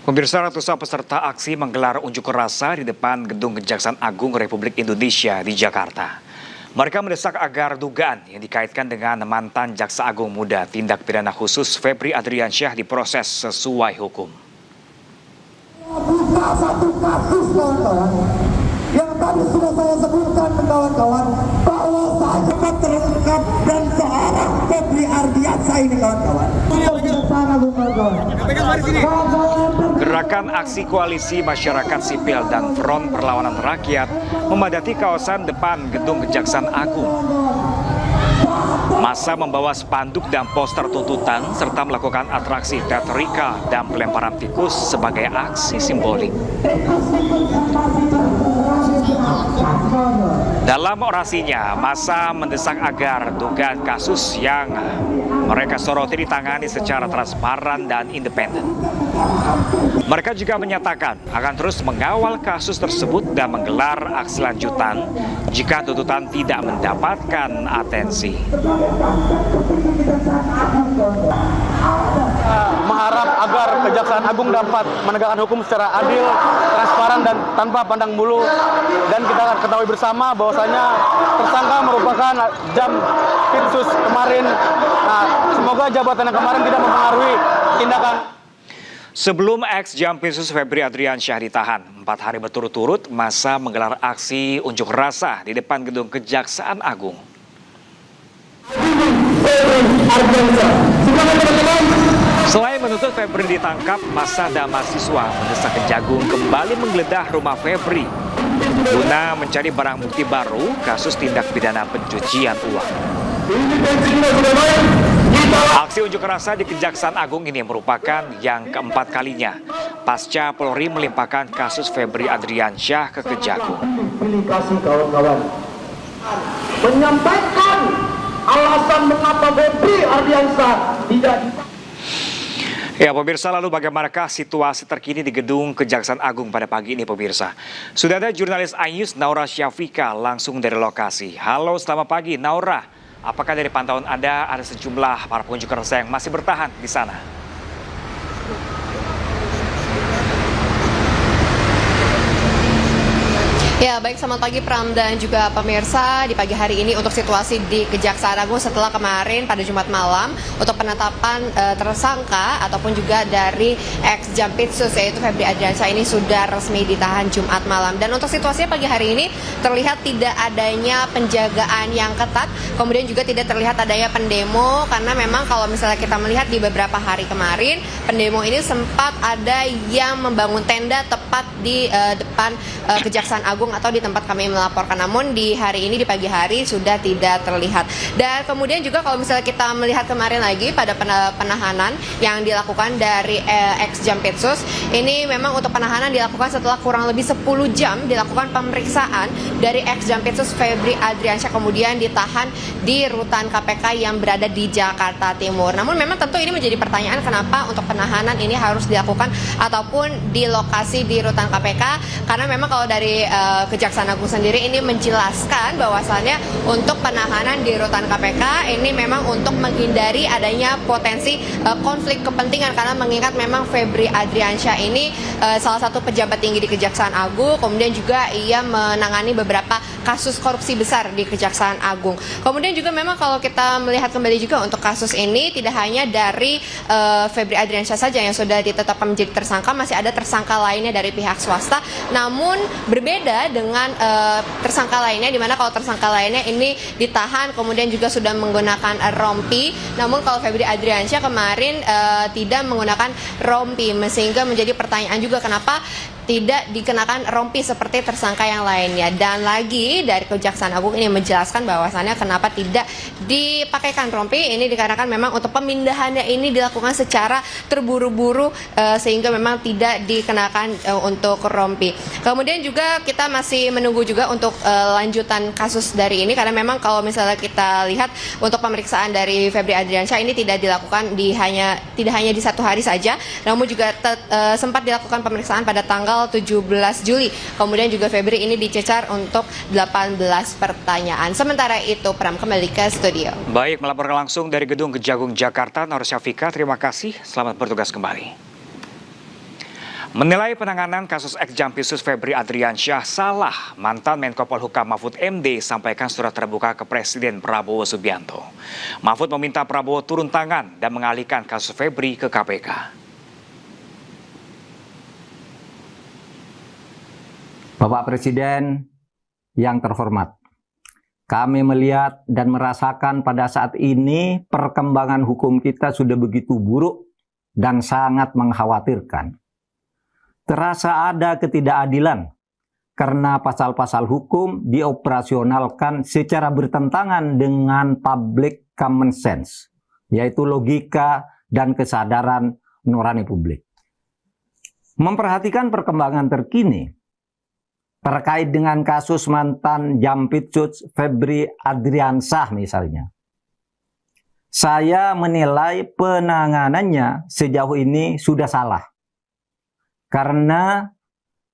Pemirsa, ratusan peserta aksi menggelar unjuk rasa di depan Gedung Kejaksaan Agung Republik Indonesia di Jakarta. Mereka mendesak agar dugaan yang dikaitkan dengan mantan Jaksa Agung Muda Tindak Pidana Khusus Febri Adriansyah diproses sesuai hukum. Buka satu kasus kawan-kawan yang tadi sudah saya sebutkan ke kawan-kawan bahwa saya terungkap dan seorang Febri Ardiansyah ini kawan-kawan. Gerakan aksi koalisi masyarakat sipil dan Front Perlawanan Rakyat memadati kawasan depan Gedung Kejaksaan Agung. Massa membawa spanduk dan poster tuntutan serta melakukan atraksi teatrikal dan pelemparan tikus sebagai aksi simbolik. Dalam orasinya, massa mendesak agar dugaan kasus yang mereka soroti ditangani secara transparan dan independen. Mereka juga menyatakan akan terus mengawal kasus tersebut dan menggelar aksi lanjutan jika tuntutan tidak mendapatkan atensi. Mengharap agar Kejaksaan Agung dapat menegakkan hukum secara adil, transparan, dan tanpa pandang bulu. Dan kita akan ketahui bersama bahwasanya tersangka merupakan Jampitsus kemarin. Nah, semoga jabatan yang kemarin tidak mempengaruhi tindakan. Sebelum ex-Jampitsus Febri Adriansyah ditahan, 4 hari berturut-turut massa menggelar aksi unjuk rasa di depan Gedung Kejaksaan Agung. Selain menuntut Febri ditangkap, massa dan mahasiswa mendesak Kejagung kembali menggeledah rumah Febri guna mencari barang bukti baru kasus tindak pidana pencucian uang. Aksi unjuk rasa di Kejaksaan Agung ini merupakan yang keempat kalinya pasca Polri melimpahkan kasus Febri Adriansyah ke Kejagung. Kawan-kawan menyampaikan alasan mengapa Febri Ardiansyah tidak. Ya pemirsa, lalu bagaimanakah situasi terkini di Gedung Kejaksaan Agung pada pagi ini pemirsa? Sudah ada jurnalis iNews Naura Syafika langsung dari lokasi. Halo, selamat pagi Naura. Apakah dari pantauan Anda ada sejumlah para pengunjuk rasa yang masih bertahan di sana? Ya, baik, selamat pagi Pram dan juga pemirsa. Di pagi hari ini untuk situasi di Kejaksaan Agung setelah kemarin pada Jumat malam untuk penetapan tersangka ataupun juga dari ex-Jampitsus yaitu Febri Adriansyah ini sudah resmi ditahan Jumat malam. Dan untuk situasinya pagi hari ini terlihat tidak adanya penjagaan yang ketat, kemudian juga tidak terlihat adanya pendemo karena memang kalau misalnya kita melihat di beberapa hari kemarin pendemo ini sempat ada yang membangun tenda tepat di depan Kejaksaan Agung atau di tempat kami melaporkan, namun di hari ini di pagi hari sudah tidak terlihat. Dan kemudian juga kalau misalnya kita melihat kemarin lagi pada penahanan yang dilakukan dari ex-Jampitsus ini, memang untuk penahanan dilakukan setelah kurang lebih 10 jam dilakukan pemeriksaan dari ex-Jampitsus Febri Adriansyah, kemudian ditahan di rutan KPK yang berada di Jakarta Timur. Namun memang tentu ini menjadi pertanyaan kenapa untuk penahanan ini harus dilakukan ataupun di lokasi di rutan KPK, karena memang kalau dari Kejaksaan Agung sendiri ini menjelaskan bahwasannya untuk penahanan di rutan KPK ini memang untuk menghindari adanya potensi konflik kepentingan, karena mengingat memang Febri Adriansyah ini salah satu pejabat tinggi di Kejaksaan Agung, kemudian juga ia menangani beberapa kasus korupsi besar di Kejaksaan Agung. Kemudian juga memang kalau kita melihat kembali juga untuk kasus ini tidak hanya dari Febri Adriansyah saja yang sudah ditetapkan menjadi tersangka, masih ada tersangka lainnya dari pihak swasta, namun berbeda dengan tersangka lainnya, di mana kalau tersangka lainnya ini ditahan kemudian juga sudah menggunakan rompi, namun kalau Febri Adriansyah kemarin tidak menggunakan rompi, sehingga menjadi pertanyaan juga kenapa tidak dikenakan rompi seperti tersangka yang lainnya. Dan lagi dari Kejaksaan Agung ini menjelaskan bahwasannya kenapa tidak dipakaikan rompi ini dikarenakan memang untuk pemindahannya ini dilakukan secara terburu-buru sehingga memang tidak dikenakan untuk rompi. Kemudian juga kita masih menunggu juga untuk lanjutan kasus dari ini, karena memang kalau misalnya kita lihat untuk pemeriksaan dari Febri Adriansyah ini tidak dilakukan tidak hanya di 1 hari saja, namun juga sempat dilakukan pemeriksaan pada tanggal 17 Juli. Kemudian juga Febri ini dicecar untuk 18 pertanyaan. Sementara itu, Pram, kembali ke studio. Baik, melaporkan langsung dari Gedung Kejagung Jakarta, Naura Syafika, terima kasih. Selamat bertugas kembali. Menilai penanganan kasus ex-Jampitsus Febri Adriansyah salah, mantan Menko Polhukam Mahfud MD sampaikan surat terbuka ke Presiden Prabowo Subianto. Mahfud meminta Prabowo turun tangan dan mengalihkan kasus Febri ke KPK. Bapak Presiden yang terhormat, kami melihat dan merasakan pada saat ini perkembangan hukum kita sudah begitu buruk dan sangat mengkhawatirkan. Terasa ada ketidakadilan karena pasal-pasal hukum dioperasionalkan secara bertentangan dengan public common sense, yaitu logika dan kesadaran nurani publik. Memperhatikan perkembangan terkini terkait dengan kasus mantan Jampitsus Febri Adriansyah misalnya, saya menilai penanganannya sejauh ini sudah salah. Karena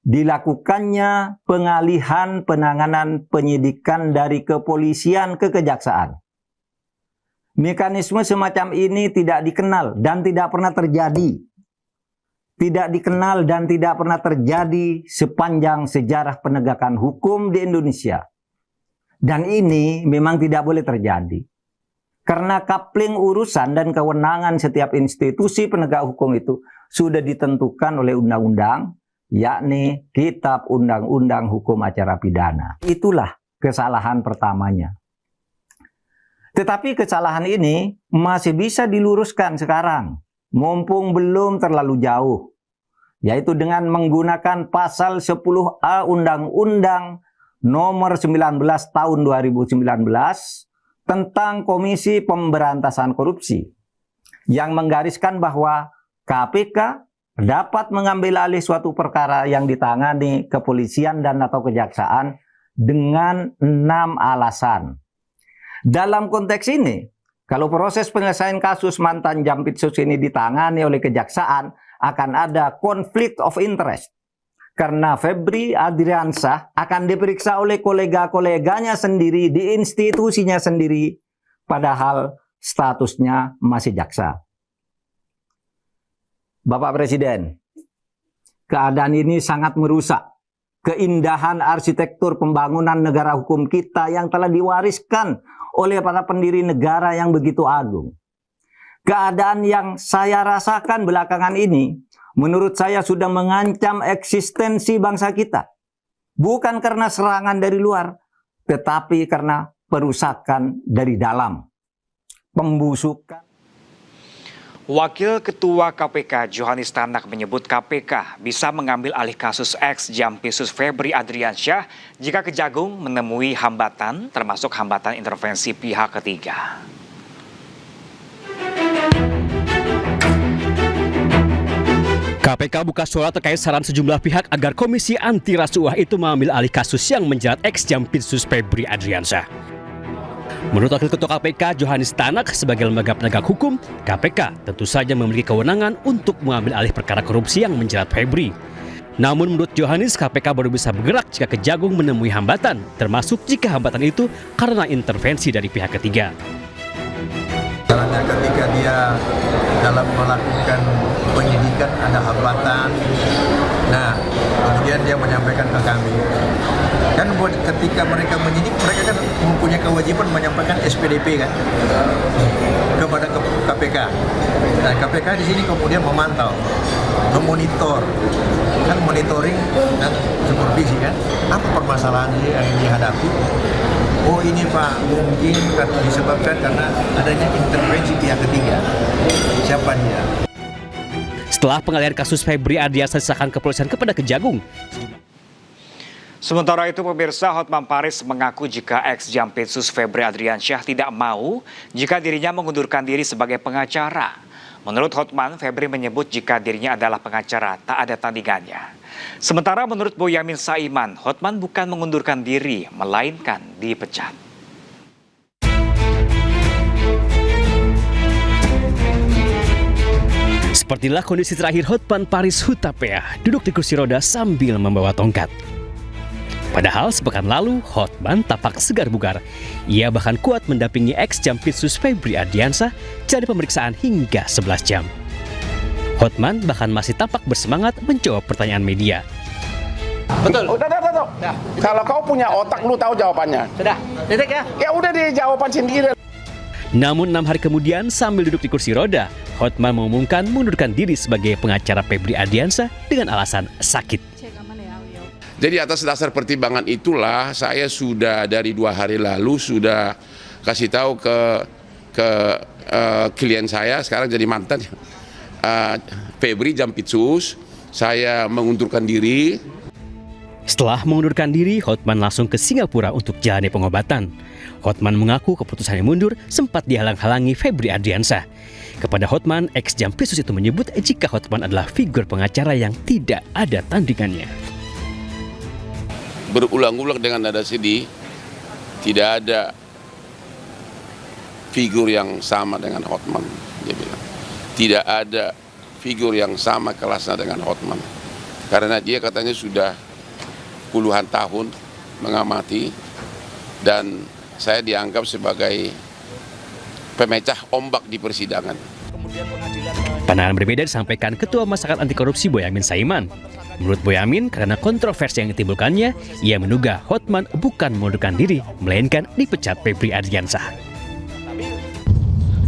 dilakukannya pengalihan penanganan penyidikan dari kepolisian ke kejaksaan. Mekanisme semacam ini tidak dikenal dan tidak pernah terjadi. Tidak dikenal dan tidak pernah terjadi sepanjang sejarah penegakan hukum di Indonesia. Dan ini memang tidak boleh terjadi. Karena coupling urusan dan kewenangan setiap institusi penegak hukum itu sudah ditentukan oleh undang-undang, yakni Kitab Undang-Undang Hukum Acara Pidana. Itulah kesalahan pertamanya. Tetapi kesalahan ini masih bisa diluruskan sekarang, mumpung belum terlalu jauh, yaitu dengan menggunakan pasal 10A Undang-Undang Nomor 19 Tahun 2019 tentang Komisi Pemberantasan Korupsi, yang menggariskan bahwa KPK dapat mengambil alih suatu perkara yang ditangani kepolisian dan atau kejaksaan dengan 6 alasan. Dalam konteks ini, kalau proses penyelesaian kasus mantan Jampitsus ini ditangani oleh kejaksaan, akan ada konflik of interest. Karena Febri Adriansyah akan diperiksa oleh kolega-koleganya sendiri di institusinya sendiri, padahal statusnya masih jaksa. Bapak Presiden, keadaan ini sangat merusak keindahan arsitektur pembangunan negara hukum kita yang telah diwariskan oleh para pendiri negara yang begitu agung. Keadaan yang saya rasakan belakangan ini, menurut saya sudah mengancam eksistensi bangsa kita. Bukan karena serangan dari luar, tetapi karena perusakan dari dalam. Pembusukan. Wakil Ketua KPK Johanis Tanak menyebut KPK bisa mengambil alih kasus ex-Jampitsus Febri Adriansyah jika Kejagung menemui hambatan, termasuk hambatan intervensi pihak ketiga. KPK buka suara terkait saran sejumlah pihak agar Komisi Anti Rasuah itu mengambil alih kasus yang menjerat ex-Jampitsus Febri Adriansyah. Menurut Wakil Ketua KPK Johanis Tanak, sebagai lembaga penegak hukum, KPK tentu saja memiliki kewenangan untuk mengambil alih perkara korupsi yang menjerat Febri. Namun menurut Johanis, KPK baru bisa bergerak jika Kejagung menemui hambatan, termasuk jika hambatan itu karena intervensi dari pihak ketiga. Caranya ketika dia dalam melakukan penyidikan ada hambatan, nah kemudian dia menyampaikan ke kami. Kan ketika mereka menyidik, mereka kan mempunyai kewajiban menyampaikan SPDP kan kepada KPK. Nah KPK di sini kemudian memantau, memonitor, kan monitoring dan supervisi kan. Apa permasalahan yang dihadapi? Oh ini Pak, mungkin disebabkan karena adanya intervensi pihak ketiga. Siapa dia? Setelah pengalihan kasus Febri Adriansyah disahkan kepolisian kepada Kejagung. Sementara itu pemirsa, Hotman Paris mengaku jika ex-Jampitsus Febri Adriansyah tidak mau jika dirinya mengundurkan diri sebagai pengacara. Menurut Hotman, Febri menyebut jika dirinya adalah pengacara tak ada tandingannya. Sementara menurut Boyamin Saiman, Hotman bukan mengundurkan diri, melainkan dipecat. Sepertilah kondisi terakhir Hotman Paris Hutapea duduk di kursi roda sambil membawa tongkat. Padahal sepekan lalu, Hotman tampak segar bugar. Ia bahkan kuat mendampingi ex-Jampitsus Febri Adriansyah dari pemeriksaan hingga 11 jam. Hotman bahkan masih tampak bersemangat menjawab pertanyaan media. Betul. Udah. Kalau kau punya otak, lu tahu jawabannya. Sudah. Titik ya? Ya udah deh, jawaban sendiri. Namun 6 hari kemudian sambil duduk di kursi roda, Hotman mengumumkan mengundurkan diri sebagai pengacara Febri Ardiansyah dengan alasan sakit. Jadi atas dasar pertimbangan itulah saya sudah dari 2 hari lalu sudah kasih tahu ke klien saya, sekarang jadi mantan Febri Jampitsus, saya mengundurkan diri. Setelah mengundurkan diri, Hotman langsung ke Singapura untuk jalani pengobatan. Hotman mengaku keputusannya mundur sempat dihalang-halangi Febri Ardiansyah. Kepada Hotman, ex Jampitsus itu menyebut jika Hotman adalah figur pengacara yang tidak ada tandingannya. Berulang-ulang dengan nada sedih, tidak ada figur yang sama dengan Hotman, dia bilang. Tidak ada figur yang sama kelasnya dengan Hotman. Karena dia katanya sudah puluhan tahun mengamati dan saya dianggap sebagai pemecah ombak di persidangan. Pandangan berbeda disampaikan Ketua Masyarakat Anti Korupsi Boyamin Saiman. Menurut Boyamin, karena kontroversi yang ditimbulkannya, ia menduga Hotman bukan mengundurkan diri, melainkan dipecat Febri Ardiansyah.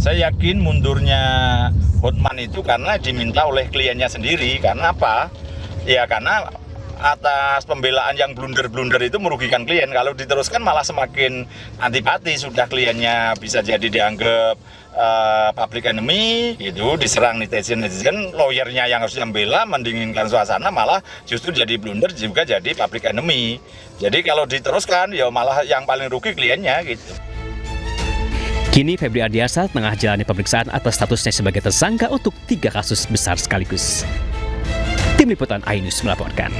Saya yakin mundurnya Hotman itu karena diminta oleh kliennya sendiri. Karena apa? Ya karena atas pembelaan yang blunder-blunder itu merugikan klien. Kalau diteruskan malah semakin antipati. Sudah kliennya bisa jadi dianggap public enemy, gitu, diserang netizen, lawyernya yang harusnya membela, mendinginkan suasana, malah justru jadi blunder juga jadi public enemy. Jadi kalau diteruskan, ya malah yang paling rugi kliennya, gitu. Kini Febri Ardiansyah tengah jalani pemeriksaan atas statusnya sebagai tersangka untuk 3 kasus besar sekaligus. Tim Liputan iNews melaporkan.